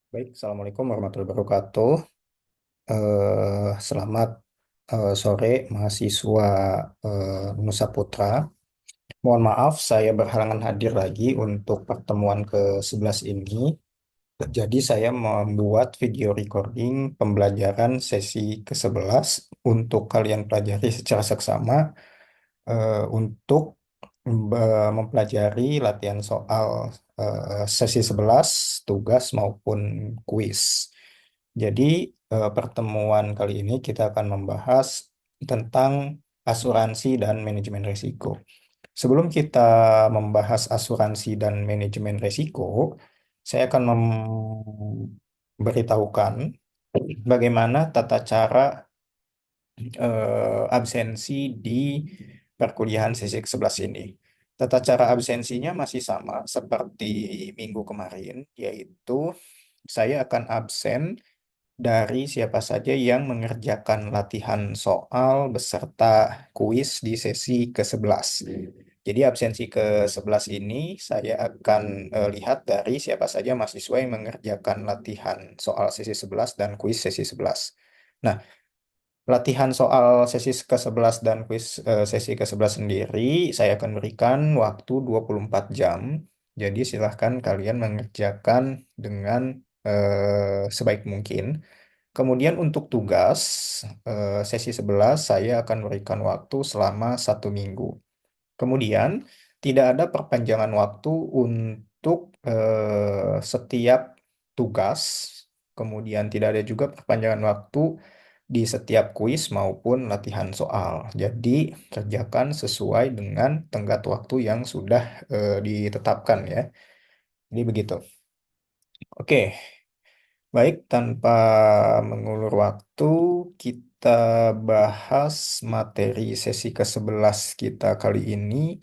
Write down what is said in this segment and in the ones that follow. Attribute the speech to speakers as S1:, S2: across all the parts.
S1: Baik, Assalamualaikum warahmatullahi wabarakatuh. Selamat sore mahasiswa Nusa Putra. Mohon maaf, saya berhalangan hadir lagi untuk pertemuan ke-11 ini. Jadi saya membuat video recording pembelajaran sesi ke-11 untuk kalian pelajari secara seksama untuk mempelajari latihan soal sesi 11, tugas maupun kuis. Jadi pertemuan kali ini kita akan membahas tentang asuransi dan manajemen risiko. Sebelum kita membahas asuransi dan manajemen risiko, saya akan memberitahukan bagaimana tata cara absensi di perkuliahan sesi ke-11 ini. Tata cara absensinya masih sama seperti minggu kemarin, yaitu saya akan absen dari siapa saja yang mengerjakan latihan soal beserta kuis di sesi ke-11. Jadi absensi ke-11 ini saya akan lihat dari siapa saja mahasiswa yang mengerjakan latihan soal sesi 11 dan kuis sesi 11. Nah, latihan soal sesi ke-11 dan kuis sesi ke-11 sendiri saya akan berikan waktu 24 jam. Jadi silahkan kalian mengerjakan dengan sebaik mungkin. Kemudian untuk tugas sesi 11 saya akan berikan waktu selama 1 minggu. Kemudian tidak ada perpanjangan waktu untuk setiap tugas. Kemudian tidak ada juga perpanjangan waktu di setiap kuis maupun latihan soal. Jadi kerjakan sesuai dengan tenggat waktu yang sudah ditetapkan ya. Ini begitu. Oke. Baik, tanpa mengulur waktu, kita bahas materi sesi ke-11 kita kali ini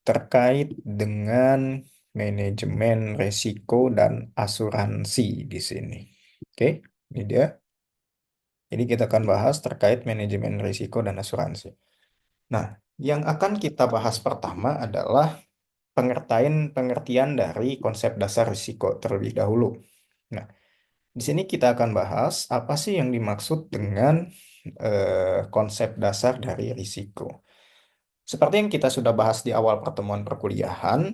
S1: terkait dengan manajemen resiko dan asuransi di sini. Oke, ini dia. Jadi kita akan bahas terkait manajemen risiko dan asuransi. Nah, yang akan kita bahas pertama adalah pengertian dari konsep dasar risiko terlebih dahulu. Nah, di sini kita akan bahas apa sih yang dimaksud dengan konsep dasar dari risiko. Seperti yang kita sudah bahas di awal pertemuan perkuliahan,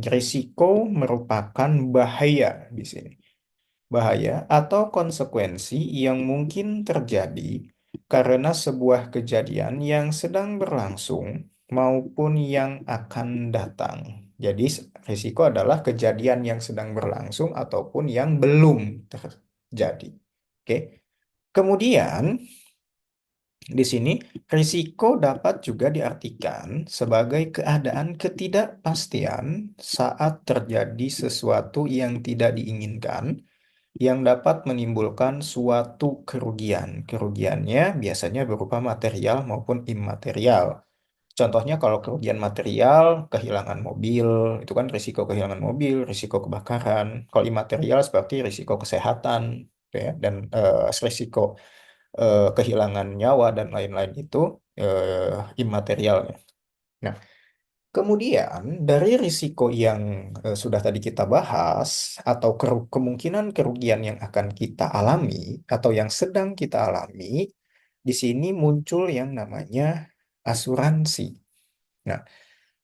S1: risiko merupakan bahaya di sini. Bahaya atau konsekuensi yang mungkin terjadi karena sebuah kejadian yang sedang berlangsung maupun yang akan datang. Jadi, risiko adalah kejadian yang sedang berlangsung ataupun yang belum terjadi. Oke. Kemudian, di sini risiko dapat juga diartikan sebagai keadaan ketidakpastian saat terjadi sesuatu yang tidak diinginkan yang dapat menimbulkan suatu kerugian. Kerugiannya biasanya berupa material maupun imaterial. Contohnya kalau kerugian material, kehilangan mobil, itu kan risiko kehilangan mobil, risiko kebakaran. Kalau imaterial seperti risiko kesehatan, gitu ya, dan risiko kehilangan nyawa dan lain-lain itu imaterialnya. Nah, kemudian dari risiko yang sudah tadi kita bahas atau kemungkinan kerugian yang akan kita alami atau yang sedang kita alami, di sini muncul yang namanya asuransi. Nah,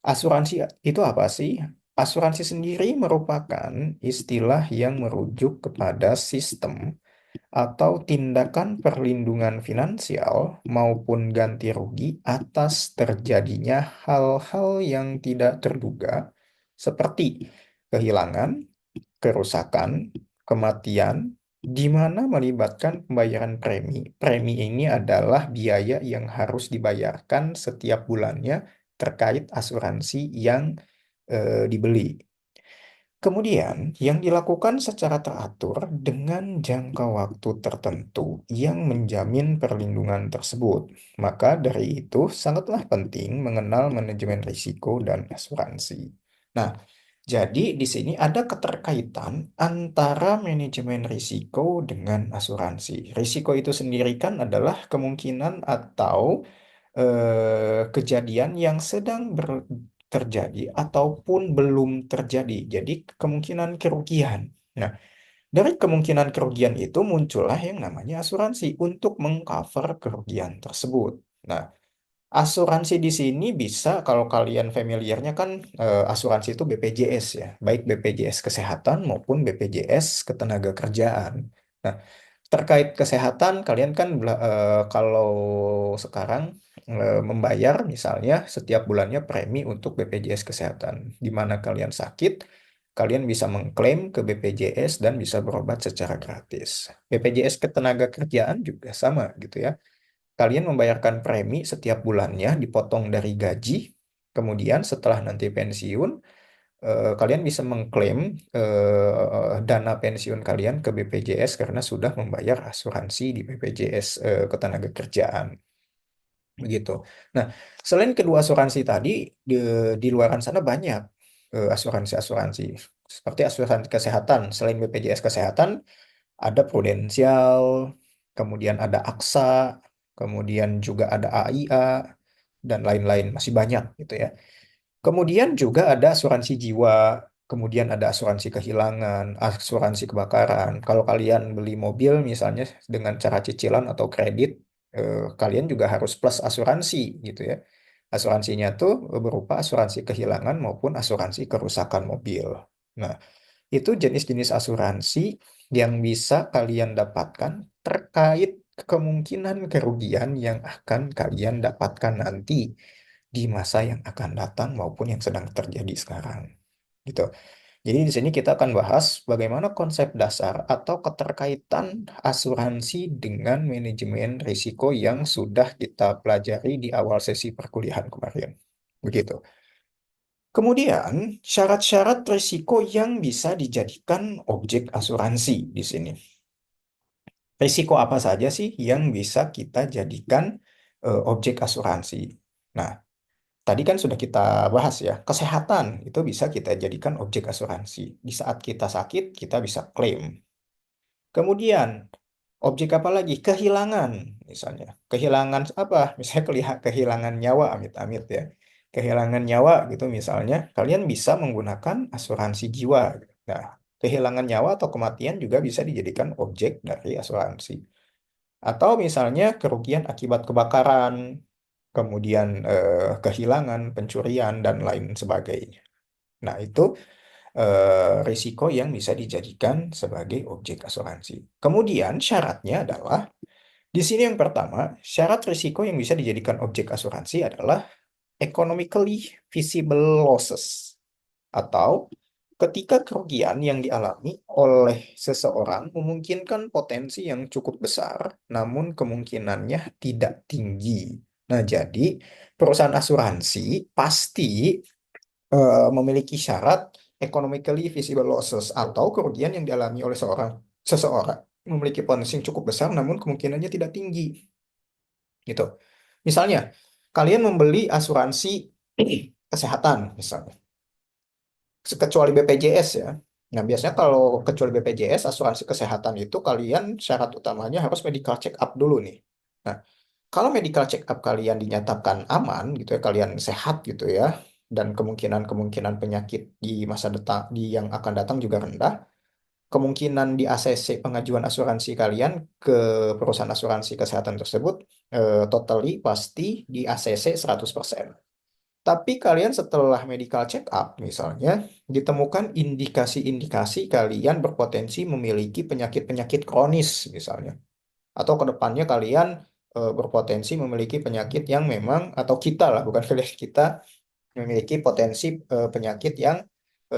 S1: asuransi itu apa sih? Asuransi sendiri merupakan istilah yang merujuk kepada sistem atau tindakan perlindungan finansial maupun ganti rugi atas terjadinya hal-hal yang tidak terduga seperti kehilangan, kerusakan, kematian, di mana melibatkan pembayaran premi. Premi ini adalah biaya yang harus dibayarkan setiap bulannya terkait asuransi yang dibeli. Kemudian, yang dilakukan secara teratur dengan jangka waktu tertentu yang menjamin perlindungan tersebut. Maka dari itu, sangatlah penting mengenal manajemen risiko dan asuransi. Nah, jadi di sini ada keterkaitan antara manajemen risiko dengan asuransi. Risiko itu sendiri kan adalah kemungkinan atau kejadian yang sedang terjadi ataupun belum terjadi. Jadi kemungkinan kerugian. Nah, Dari kemungkinan kerugian itu muncullah yang namanya asuransi untuk mengcover kerugian tersebut. Nah, asuransi di sini bisa, kalau kalian familiarnya kan, asuransi itu BPJS ya, baik BPJS Kesehatan maupun BPJS Ketenagakerjaan. Nah, terkait kesehatan, kalian kan kalau sekarang membayar misalnya setiap bulannya premi untuk BPJS Kesehatan. Di mana kalian sakit, kalian bisa mengklaim ke BPJS dan bisa berobat secara gratis. BPJS Ketenagakerjaan juga sama gitu ya. Kalian membayarkan premi setiap bulannya dipotong dari gaji. Kemudian setelah nanti pensiun, kalian bisa mengklaim dana pensiun kalian ke BPJS karena sudah membayar asuransi di BPJS Ketenagakerjaan. Begitu. Nah, selain kedua asuransi tadi, di, di luaran sana banyak asuransi-asuransi. Seperti asuransi kesehatan. Selain BPJS Kesehatan, ada Prudensial, kemudian ada AXA, kemudian juga ada AIA, dan lain-lain. Masih banyak gitu ya. Kemudian juga ada asuransi jiwa, kemudian ada asuransi kehilangan, asuransi kebakaran. Kalau kalian beli mobil misalnya dengan cara cicilan atau kredit, kalian juga harus plus asuransi gitu ya. Asuransinya tuh berupa asuransi kehilangan maupun asuransi kerusakan mobil. Nah, itu jenis-jenis asuransi yang bisa kalian dapatkan terkait kemungkinan kerugian yang akan kalian dapatkan nanti di masa yang akan datang maupun yang sedang terjadi sekarang. Gitu. Jadi di sini kita akan bahas bagaimana konsep dasar atau keterkaitan asuransi dengan manajemen risiko yang sudah kita pelajari di awal sesi perkuliahan kemarin. Begitu. Kemudian, syarat-syarat risiko yang bisa dijadikan objek asuransi di sini. Risiko apa saja sih yang bisa kita jadikan objek asuransi? Nah, tadi kan sudah kita bahas ya, kesehatan itu bisa kita jadikan objek asuransi. Di saat kita sakit, kita bisa klaim. Kemudian, objek apa lagi? Kehilangan, misalnya. Kehilangan apa? Misalnya kehilangan nyawa, amit-amit ya. Kehilangan nyawa gitu misalnya, kalian bisa menggunakan asuransi jiwa. Nah, kehilangan nyawa atau kematian juga bisa dijadikan objek dari asuransi. Atau misalnya kerugian akibat kebakaran, kemudian kehilangan, pencurian, dan lain sebagainya. Nah, itu risiko yang bisa dijadikan sebagai objek asuransi. Kemudian syaratnya adalah, di sini yang pertama, syarat risiko yang bisa dijadikan objek asuransi adalah economically feasible losses, atau ketika kerugian yang dialami oleh seseorang memungkinkan potensi yang cukup besar, namun kemungkinannya tidak tinggi. Nah, jadi perusahaan asuransi pasti memiliki syarat economically feasible losses, atau kerugian yang dialami oleh seseorang memiliki potensi yang cukup besar, namun kemungkinannya tidak tinggi. Gitu. Misalnya, kalian membeli asuransi kesehatan, misalnya kecuali BPJS ya. Nah, biasanya kalau kecuali BPJS, asuransi kesehatan itu kalian syarat utamanya harus medical check up dulu nih. Nah, kalau medical check up kalian dinyatakan aman gitu ya, kalian sehat gitu ya, dan kemungkinan penyakit di masa datang yang akan datang juga rendah, kemungkinan di ACC pengajuan asuransi kalian ke perusahaan asuransi kesehatan tersebut totally pasti di ACC 100%. Tapi kalian setelah medical check up misalnya, ditemukan indikasi-indikasi kalian berpotensi memiliki penyakit-penyakit kronis misalnya. Atau ke depannya kalian berpotensi memiliki penyakit yang memang, atau kita lah, bukan kalian, kita memiliki potensi penyakit yang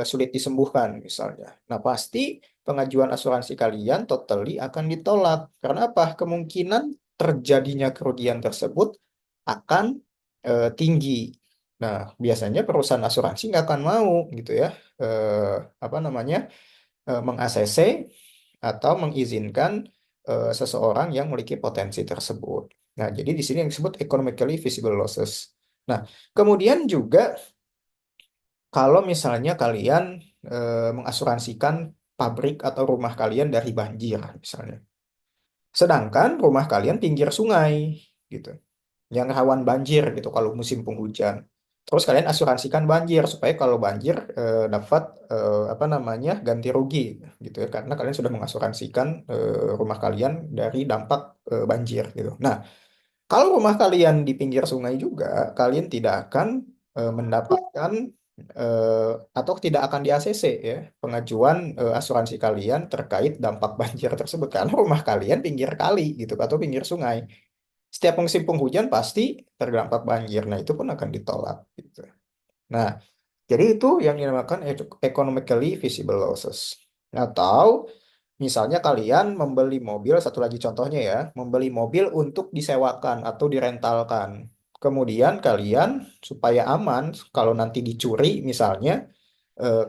S1: sulit disembuhkan misalnya. Nah, pasti pengajuan asuransi kalian totally akan ditolak. Karena apa? Kemungkinan terjadinya kerugian tersebut akan tinggi. Nah, biasanya perusahaan asuransi nggak akan mau gitu ya, eh, apa namanya, meng-ACC atau mengizinkan seseorang yang memiliki potensi tersebut. Nah, jadi di sini yang disebut economically feasible losses. Nah, kemudian juga kalau misalnya kalian mengasuransikan pabrik atau rumah kalian dari banjir misalnya. Sedangkan rumah kalian pinggir sungai gitu, yang rawan banjir gitu kalau musim penghujan. Terus kalian asuransikan banjir supaya kalau banjir dapat apa namanya ganti rugi gitu ya, karena kalian sudah mengasuransikan rumah kalian dari dampak banjir gitu. Nah, kalau rumah kalian di pinggir sungai juga, kalian tidak akan mendapatkan atau tidak akan di ACC ya pengajuan asuransi kalian terkait dampak banjir tersebut karena rumah kalian pinggir kali gitu atau pinggir sungai. Setiap musim penghujan pasti terdampak banjir. Nah, itu pun akan ditolak gitu. Nah, jadi itu yang dinamakan economically feasible losses. Atau misalnya kalian membeli mobil, satu lagi contohnya ya, membeli mobil untuk disewakan atau direntalkan. Kemudian kalian supaya aman, kalau nanti dicuri misalnya,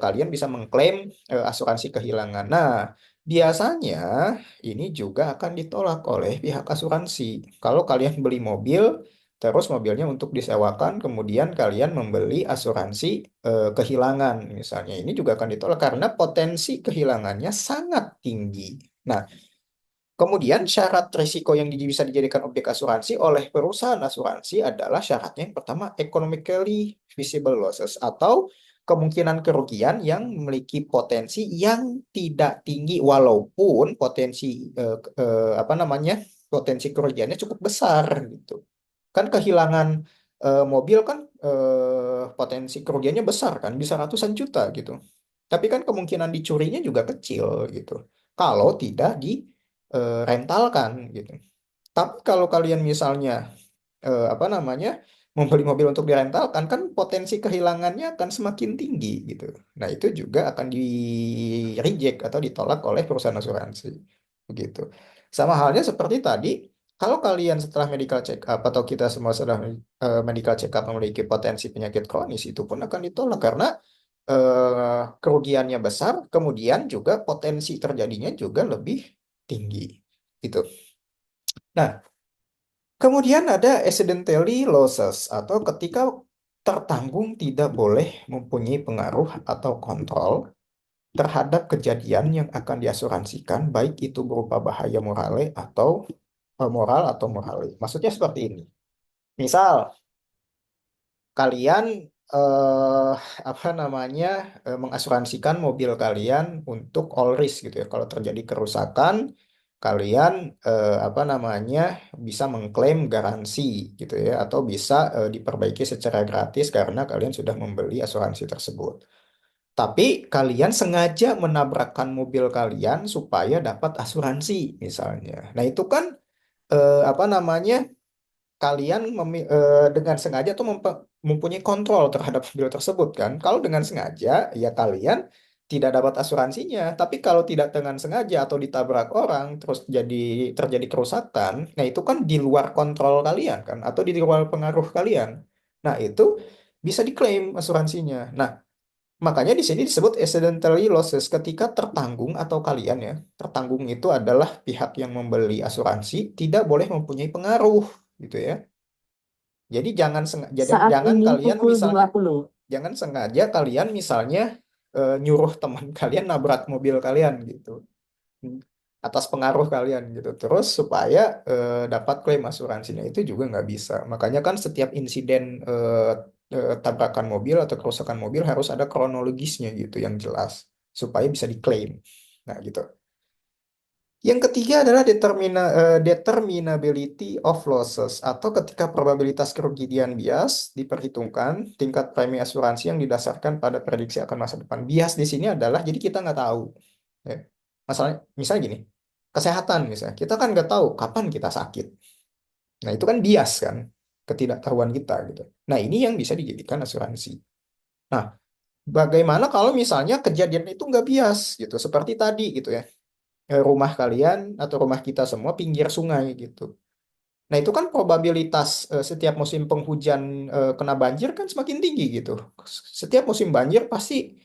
S1: kalian bisa mengklaim asuransi kehilangan. Nah, biasanya ini juga akan ditolak oleh pihak asuransi. Kalau kalian beli mobil, terus mobilnya untuk disewakan, kemudian kalian membeli asuransi kehilangan, misalnya, ini juga akan ditolak karena potensi kehilangannya sangat tinggi. Nah, kemudian syarat risiko yang bisa dijadikan objek asuransi oleh perusahaan asuransi adalah syaratnya yang pertama economically feasible losses atau kemungkinan kerugian yang memiliki potensi yang tidak tinggi walaupun potensi apa namanya potensi kerugiannya cukup besar gitu. Kan kehilangan mobil kan potensi kerugiannya besar kan bisa ratusan juta gitu. Tapi kan kemungkinan dicurinya juga kecil gitu. Kalau tidak di rentalkan gitu. Tapi kalau kalian misalnya apa namanya membeli mobil untuk direntalkan kan potensi kehilangannya akan semakin tinggi gitu. Nah, itu juga akan di reject atau ditolak oleh perusahaan asuransi begitu. Sama halnya seperti tadi, kalau kalian setelah medical check up atau kita semua setelah medical check up memiliki potensi penyakit kronis, itu pun akan ditolak karena kerugiannya besar, kemudian juga potensi terjadinya juga lebih tinggi. Gitu. Nah, kemudian ada accidentally losses atau ketika tertanggung tidak boleh mempunyai pengaruh atau kontrol terhadap kejadian yang akan diasuransikan, baik itu berupa bahaya morale atau moral atau morale. Maksudnya seperti ini. Misal kalian eh apa namanya mengasuransikan mobil kalian untuk all risk gitu ya. Kalau terjadi kerusakan, kalian apa namanya bisa mengklaim garansi gitu ya, atau bisa diperbaiki secara gratis karena kalian sudah membeli asuransi tersebut. Tapi kalian sengaja menabrakkan mobil kalian supaya dapat asuransi misalnya. Nah, itu kan apa namanya kalian dengan sengaja tuh mempunyai kontrol terhadap mobil tersebut kan. Kalau dengan sengaja, ya kalian tidak dapat asuransinya. Tapi kalau tidak dengan sengaja atau ditabrak orang, terus terjadi kerusakan, nah itu kan di luar kontrol kalian kan, atau di luar pengaruh kalian. Nah, itu bisa diklaim asuransinya. Nah, makanya di sini disebut accidentally losses ketika tertanggung atau kalian ya, tertanggung itu adalah pihak yang membeli asuransi tidak boleh mempunyai pengaruh gitu ya. Jadi
S2: Saat
S1: jangan
S2: ini
S1: kalian
S2: pukul
S1: misalnya
S2: 20.
S1: jangan sengaja kalian misalnya nyuruh teman kalian nabrak mobil kalian gitu. Hmm. Atas pengaruh kalian gitu. Terus supaya dapat klaim asuransinya itu juga nggak bisa. Makanya kan setiap insiden tabrakan mobil atau kerusakan mobil harus ada kronologisnya gitu yang jelas supaya bisa diklaim. Nah, gitu. Yang ketiga adalah determinability of losses atau ketika probabilitas kerugian bias diperhitungkan tingkat premi asuransi yang didasarkan pada prediksi akan masa depan. Bias di sini adalah jadi kita nggak tahu. Ya. Masalah, misalnya gini, kesehatan misalnya, kita kan nggak tahu kapan kita sakit. Nah, itu kan bias kan, ketidaktahuan kita gitu. Nah, ini yang bisa dijadikan asuransi. Nah, bagaimana kalau misalnya kejadian itu nggak bias gitu, seperti tadi gitu ya, rumah kalian atau rumah kita semua pinggir sungai gitu. Nah, itu kan probabilitas setiap musim penghujan kena banjir kan semakin tinggi gitu. Setiap musim banjir pasti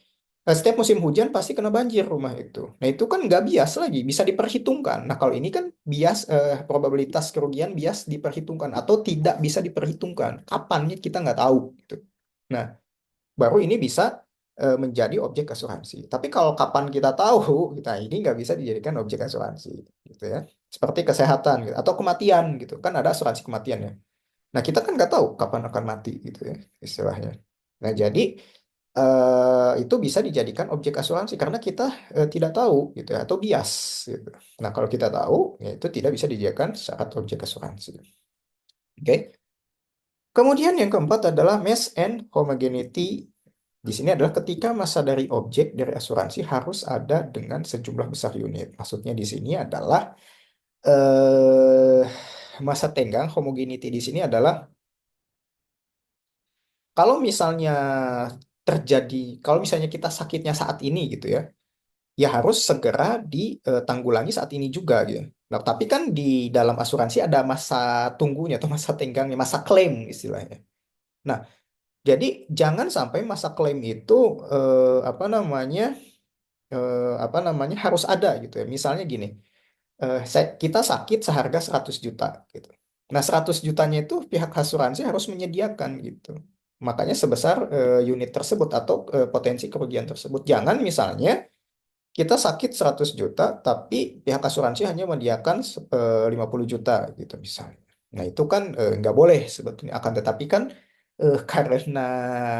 S1: setiap musim hujan pasti kena banjir rumah itu. Nah, itu kan nggak bias lagi, bisa diperhitungkan. Nah, kalau ini kan bias probabilitas kerugian bias diperhitungkan atau tidak bisa diperhitungkan. Kapannya kita nggak tahu gitu. Nah, baru ini bisa menjadi objek asuransi. Tapi kalau kapan kita tahu, kita ini nggak bisa dijadikan objek asuransi, gitu ya. Seperti kesehatan gitu, atau kematian gitu, kan ada asuransi kematian ya. Nah, kita kan nggak tahu kapan akan mati gitu ya istilahnya. Nah, jadi itu bisa dijadikan objek asuransi karena kita tidak tahu gitu ya, atau bias gitu. Nah, kalau kita tahu, ya itu tidak bisa dijadikan syarat objek asuransi. Oke. Kemudian yang keempat adalah mass and homogeneity. Di sini adalah ketika massa dari objek dari asuransi harus ada dengan sejumlah besar unit. Maksudnya di sini adalah eh massa tenggang homogeneity di sini adalah kalau misalnya kalau misalnya kita sakitnya saat ini gitu ya, ya harus segera ditanggulangi saat ini juga gitu. Nah, tapi kan di dalam asuransi ada masa tunggunya atau masa tenggangnya, masa klaim istilahnya. Nah, jadi jangan sampai masa klaim itu apa namanya apa namanya harus ada gitu ya. Misalnya gini, kita sakit seharga 100 juta gitu. Nah, 100 jutanya itu pihak asuransi harus menyediakan gitu. Makanya sebesar unit tersebut atau potensi kerugian tersebut. Jangan misalnya kita sakit 100 juta, tapi pihak asuransi hanya menyediakan 50 juta gitu misalnya. Nah, itu kan nggak boleh sebetulnya. Akan tetapi kan karena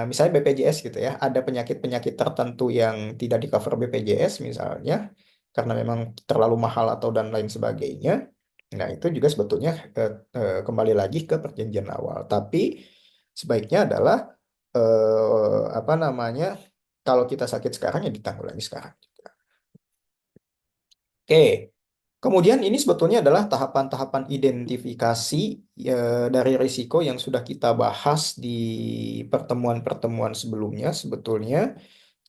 S1: misalnya BPJS gitu ya, ada penyakit-penyakit tertentu yang tidak di cover BPJS misalnya, karena memang terlalu mahal atau dan lain sebagainya. Nah, itu juga sebetulnya kembali lagi ke perjanjian awal. Tapi sebaiknya adalah apa namanya, kalau kita sakit sekarang ya ditanggulangi sekarang. Oke, kemudian ini sebetulnya adalah tahapan-tahapan identifikasi dari risiko yang sudah kita bahas di pertemuan-pertemuan sebelumnya sebetulnya.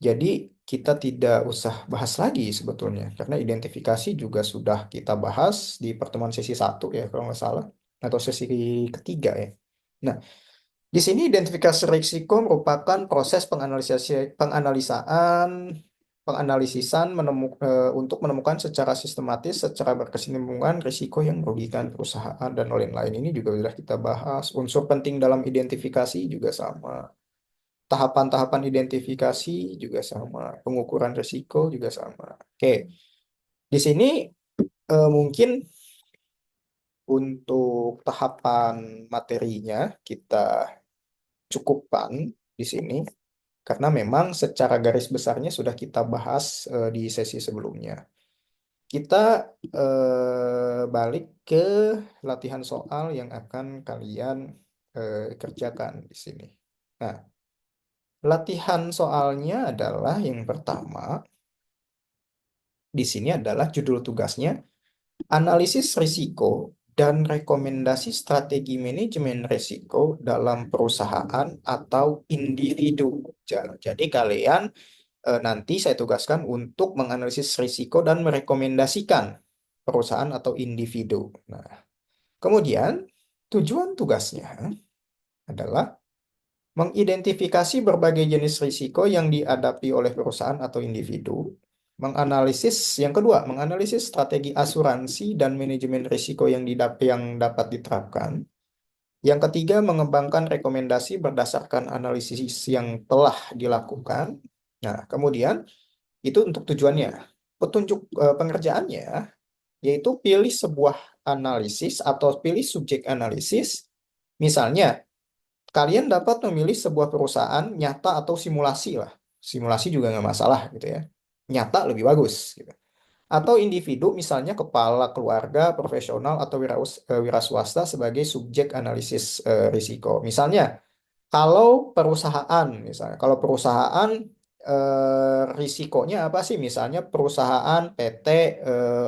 S1: Jadi kita tidak usah bahas lagi sebetulnya, karena identifikasi juga sudah kita bahas di pertemuan sesi satu ya kalau nggak salah, atau sesi ketiga ya. Nah, di sini identifikasi risiko merupakan proses penganalisisan untuk menemukan secara sistematis, secara berkesinambungan risiko yang merugikan perusahaan dan lain-lain. Ini juga sudah kita bahas. Unsur penting dalam identifikasi juga sama. Tahapan-tahapan identifikasi juga sama. Pengukuran risiko juga sama. Oke, di sini mungkin untuk tahapan materinya kita cukupkan di sini. Karena memang secara garis besarnya sudah kita bahas di sesi sebelumnya. Kita balik ke latihan soal yang akan kalian kerjakan di sini. Nah, latihan soalnya adalah yang pertama, di sini adalah judul tugasnya, analisis risiko dan rekomendasi strategi manajemen risiko dalam perusahaan atau individu. Jadi kalian nanti saya tugaskan untuk menganalisis risiko dan merekomendasikan perusahaan atau individu. Nah, kemudian tujuan tugasnya adalah mengidentifikasi berbagai jenis risiko yang dihadapi oleh perusahaan atau individu. Menganalisis yang kedua, menganalisis strategi asuransi dan manajemen risiko yang dapat diterapkan. Yang ketiga, mengembangkan rekomendasi berdasarkan analisis yang telah dilakukan. Nah, kemudian itu untuk tujuannya. Petunjuk pengerjaannya yaitu pilih sebuah analisis atau pilih subjek analisis. Misalnya, kalian dapat memilih sebuah perusahaan nyata atau simulasi lah. Simulasi juga nggak masalah gitu ya. Nyata lebih bagus gitu. Atau individu misalnya kepala keluarga, profesional atau wira swasta sebagai subjek analisis risiko. Misalnya, kalau perusahaan risikonya apa sih? Misalnya perusahaan PT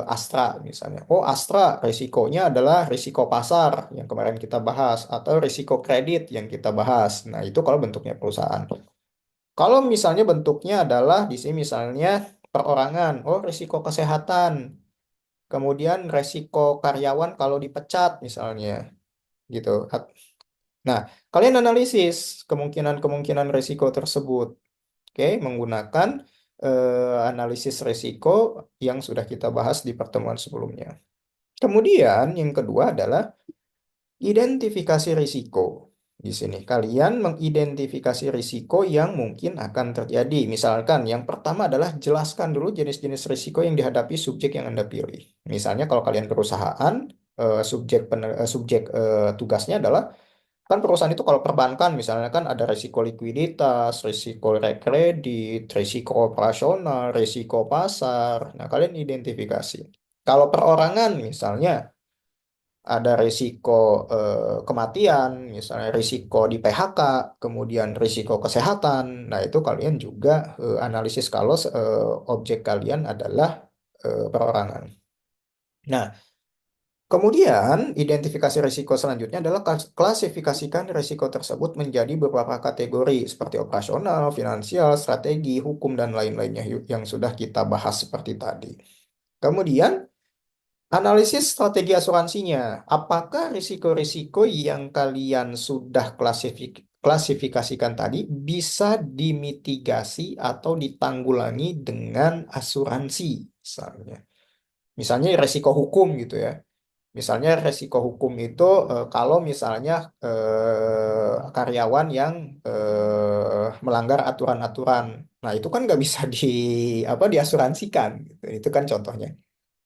S1: Astra misalnya. Oh, Astra risikonya adalah risiko pasar yang kemarin kita bahas atau risiko kredit yang kita bahas. Nah, itu kalau bentuknya perusahaan. Kalau misalnya bentuknya adalah di sini misalnya perorangan, oh risiko kesehatan. Kemudian risiko karyawan kalau dipecat misalnya gitu. Nah, kalian analisis kemungkinan-kemungkinan risiko tersebut, oke, menggunakan analisis risiko yang sudah kita bahas di pertemuan sebelumnya. Kemudian yang kedua adalah identifikasi risiko. Di sini kalian mengidentifikasi risiko yang mungkin akan terjadi. Misalkan yang pertama adalah jelaskan dulu jenis-jenis risiko yang dihadapi subjek yang Anda pilih. Misalnya kalau kalian perusahaan, subjek tugasnya adalah Kan perusahaan itu kalau perbankan misalnya kan ada risiko likuiditas, risiko kredit, risiko operasional, risiko pasar. Nah, kalian identifikasi. Kalau perorangan misalnya ada risiko kematian, misalnya risiko di PHK, kemudian risiko kesehatan. Nah, itu kalian juga analisis kalau objek kalian adalah perorangan. Nah, kemudian, identifikasi risiko selanjutnya adalah klasifikasikan risiko tersebut menjadi beberapa kategori seperti operasional, finansial, strategi, hukum, dan lain-lainnya yang sudah kita bahas seperti tadi. Kemudian, analisis strategi asuransinya. Apakah risiko-risiko yang kalian sudah klasifikasikan tadi bisa dimitigasi atau ditanggulangi dengan asuransi, misalnya? Misalnya risiko hukum gitu ya. Misalnya resiko hukum itu kalau misalnya karyawan yang melanggar aturan-aturan, nah itu kan nggak bisa diasuransikan, gitu. Itu kan contohnya.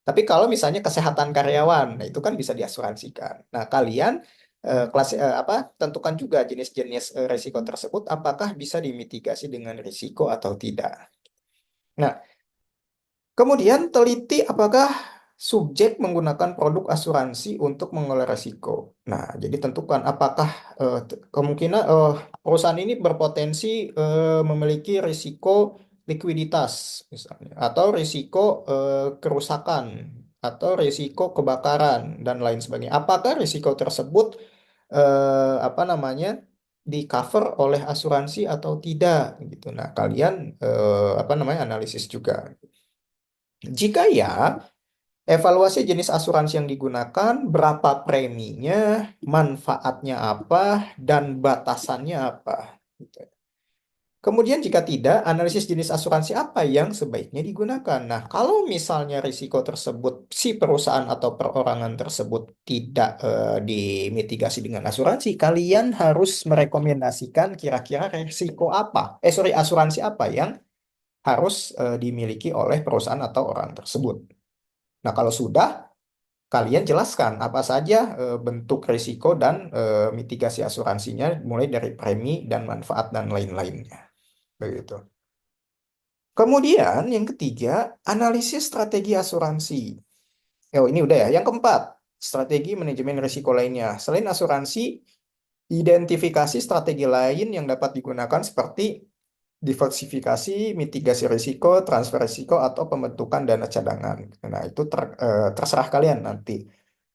S1: Tapi kalau misalnya kesehatan karyawan, nah itu kan bisa diasuransikan. Nah kalian tentukan juga jenis-jenis resiko tersebut, apakah bisa dimitigasi dengan risiko atau tidak. Nah, kemudian teliti apakah subjek menggunakan produk asuransi untuk mengelola risiko. Nah, jadi tentukan apakah kemungkinan perusahaan ini berpotensi memiliki risiko likuiditas misalnya, atau risiko kerusakan, atau risiko kebakaran dan lain sebagainya. Apakah risiko tersebut di cover oleh asuransi atau tidak gitu. Nah, kalian analisis juga. Jika ya, evaluasi jenis asuransi yang digunakan, berapa preminya, manfaatnya apa, dan batasannya apa. Gitu. Kemudian jika tidak, analisis jenis asuransi apa yang sebaiknya digunakan. Nah, kalau misalnya risiko tersebut, si perusahaan atau perorangan tersebut tidak dimitigasi dengan asuransi, kalian harus merekomendasikan kira-kira risiko apa, asuransi apa yang harus dimiliki oleh perusahaan atau orang tersebut. Nah, kalau sudah, kalian jelaskan apa saja bentuk risiko dan mitigasi asuransinya, mulai dari premi dan manfaat dan lain-lainnya. Begitu. Kemudian yang ketiga, analisis strategi asuransi. Oh, ini udah ya. Yang keempat, strategi manajemen risiko lainnya. Selain asuransi, identifikasi strategi lain yang dapat digunakan seperti diversifikasi, mitigasi risiko, transfer risiko, atau pembentukan dana cadangan. Nah, itu terserah kalian nanti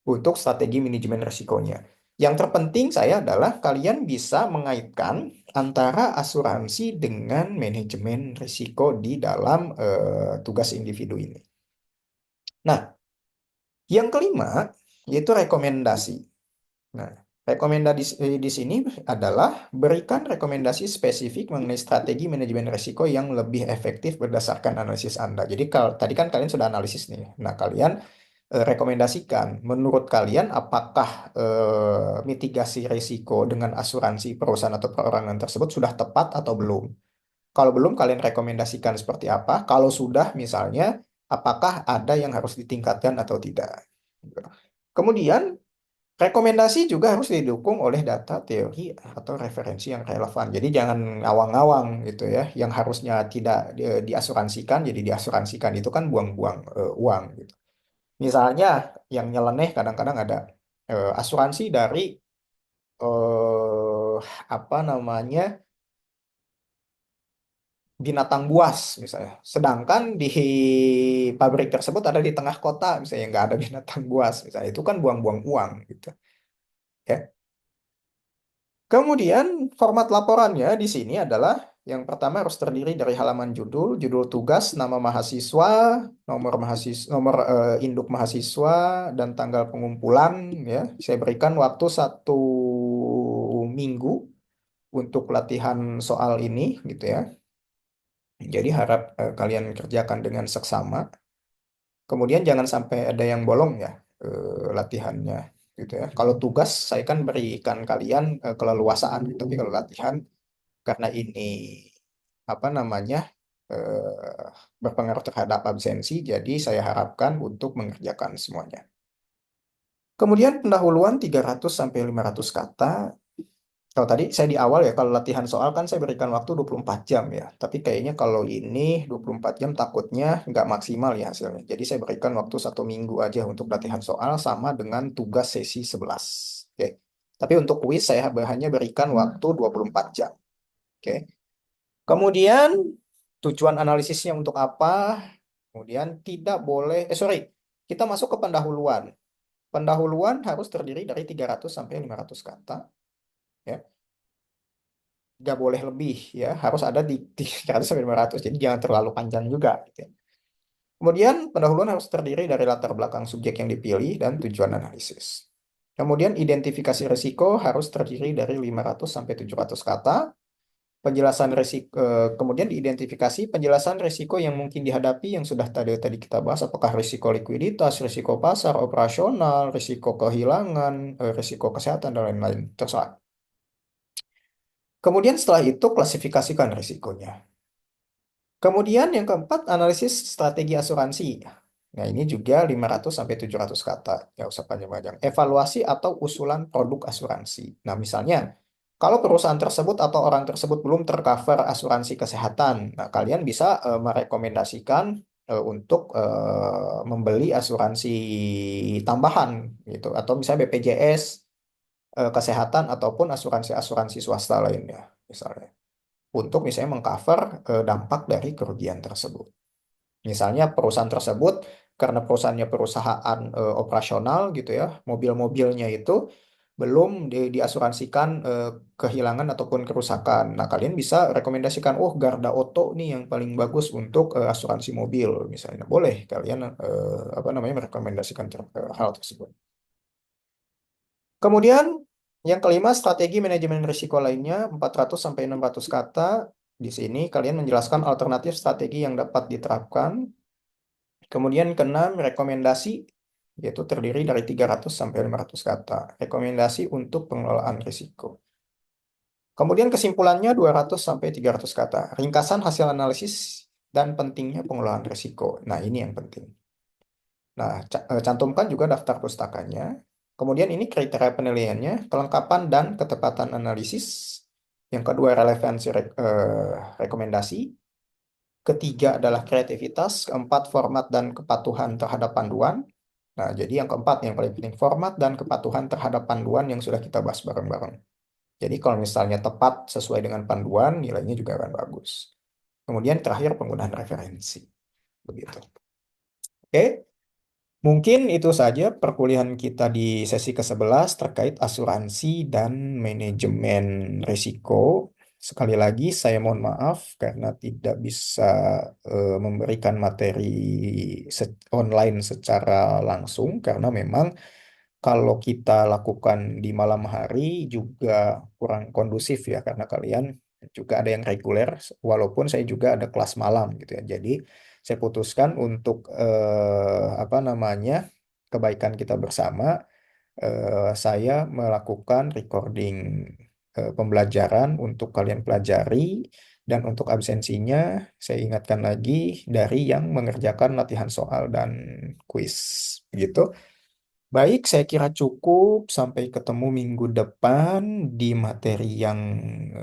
S1: untuk strategi manajemen risikonya. Yang terpenting saya adalah kalian bisa mengaitkan antara asuransi dengan manajemen risiko di dalam tugas individu ini. Nah, yang kelima yaitu rekomendasi. Nah, rekomendasi di sini adalah berikan rekomendasi spesifik mengenai strategi manajemen risiko yang lebih efektif berdasarkan analisis Anda. Jadi kalau tadi kan kalian sudah analisis nih. Nah, kalian rekomendasikan menurut kalian apakah mitigasi risiko dengan asuransi perusahaan atau perorangan tersebut sudah tepat atau belum? Kalau belum, kalian rekomendasikan seperti apa? Kalau sudah, misalnya, apakah ada yang harus ditingkatkan atau tidak? Kemudian, rekomendasi juga harus didukung oleh data, teori, atau referensi yang relevan. Jadi jangan ngawang-ngawang gitu ya. Yang harusnya tidak diasuransikan, jadi diasuransikan. Itu kan buang-buang uang gitu. Misalnya yang nyeleneh kadang-kadang ada asuransi dari eh, apa namanya binatang buas misalnya. Sedangkan di pabrik tersebut ada di tengah kota misalnya nggak ada binatang buas misalnya. Itu kan buang-buang uang gitu ya. Kemudian format laporannya di sini adalah yang pertama harus terdiri dari halaman judul, judul tugas, nama mahasiswa, nomor induk mahasiswa dan tanggal pengumpulan ya. Saya berikan waktu 1 minggu untuk latihan soal ini gitu ya. Jadi harap kalian kerjakan dengan seksama. Kemudian jangan sampai ada yang bolong ya latihannya gitu ya. Kalau tugas saya kan berikan kalian keleluasaan, tapi kalau latihan karena ini berpengaruh terhadap absensi, jadi saya harapkan untuk mengerjakan semuanya. Kemudian pendahuluan 300 sampai 500 kata. Kalau tadi saya di awal ya, kalau latihan soal kan saya berikan waktu 24 jam ya. Tapi kayaknya kalau ini 24 jam takutnya nggak maksimal ya hasilnya. Jadi saya berikan waktu 1 minggu aja untuk latihan soal sama dengan tugas sesi 11. Oke. Tapi untuk kuis saya hanya berikan waktu 24 jam. Oke. Kemudian tujuan analisisnya untuk apa? Kemudian tidak boleh, sorry, kita masuk ke pendahuluan. Pendahuluan harus terdiri dari 300 sampai 500 kata. Ya, nggak boleh lebih ya, harus ada di 300 sampai 500. Jadi jangan terlalu panjang juga gitu ya. Kemudian pendahuluan harus terdiri dari latar belakang subjek yang dipilih dan tujuan analisis. Kemudian identifikasi risiko harus terdiri dari 500 sampai 700 kata. Penjelasan risiko, kemudian diidentifikasi penjelasan risiko yang mungkin dihadapi yang sudah tadi tadi kita bahas, apakah risiko likuiditas, risiko pasar, operasional, risiko kehilangan, risiko kesehatan dan lain-lain. Terserah. Kemudian setelah itu klasifikasikan risikonya. Kemudian yang keempat, analisis strategi asuransi. Nah, ini juga 500 sampai 700 kata. Ya usah panjang-panjang. Evaluasi atau usulan produk asuransi. Nah, misalnya, kalau perusahaan tersebut atau orang tersebut belum tercover asuransi kesehatan, nah kalian bisa merekomendasikan untuk membeli asuransi tambahan gitu, atau misalnya BPJS kesehatan ataupun asuransi-asuransi swasta lainnya, misalnya untuk misalnya mengcover dampak dari kerugian tersebut. Misalnya perusahaan tersebut karena perusahaannya perusahaan operasional gitu ya, mobil-mobilnya itu belum diasuransikan kehilangan ataupun kerusakan. Nah, kalian bisa rekomendasikan, oh Garda Auto nih yang paling bagus untuk asuransi mobil misalnya. Boleh kalian apa namanya merekomendasikan hal tersebut. Kemudian yang kelima, strategi manajemen risiko lainnya 400 sampai 600 kata. Di sini kalian menjelaskan alternatif strategi yang dapat diterapkan. Kemudian keenam, rekomendasi yaitu terdiri dari 300 sampai 500 kata. Rekomendasi untuk pengelolaan risiko. Kemudian kesimpulannya 200 sampai 300 kata. Ringkasan hasil analisis dan pentingnya pengelolaan risiko. Nah, ini yang penting. Nah, cantumkan juga daftar pustakanya. Kemudian ini kriteria penilaiannya, kelengkapan dan ketepatan analisis. Yang kedua, relevansi rekomendasi. Ketiga adalah kreativitas. Keempat, format dan kepatuhan terhadap panduan. Nah, jadi yang keempat, yang paling penting, format dan kepatuhan terhadap panduan yang sudah kita bahas bareng-bareng. Jadi kalau misalnya tepat sesuai dengan panduan, nilainya juga akan bagus. Kemudian terakhir, penggunaan referensi. Begitu. Oke. Mungkin itu saja perkuliahan kita di sesi ke-11 terkait asuransi dan manajemen risiko. Sekali lagi saya mohon maaf karena tidak bisa memberikan materi online secara langsung karena memang kalau kita lakukan di malam hari juga kurang kondusif ya karena kalian juga ada yang reguler walaupun saya juga ada kelas malam gitu ya. Jadi saya putuskan untuk apa namanya kebaikan kita bersama saya melakukan recording pembelajaran untuk kalian pelajari dan untuk absensinya saya ingatkan lagi dari yang mengerjakan latihan soal dan kuis gitu. Baik, saya kira cukup. Sampai ketemu minggu depan di materi yang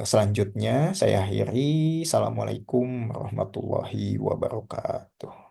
S1: selanjutnya. Saya akhiri. Assalamualaikum warahmatullahi wabarakatuh.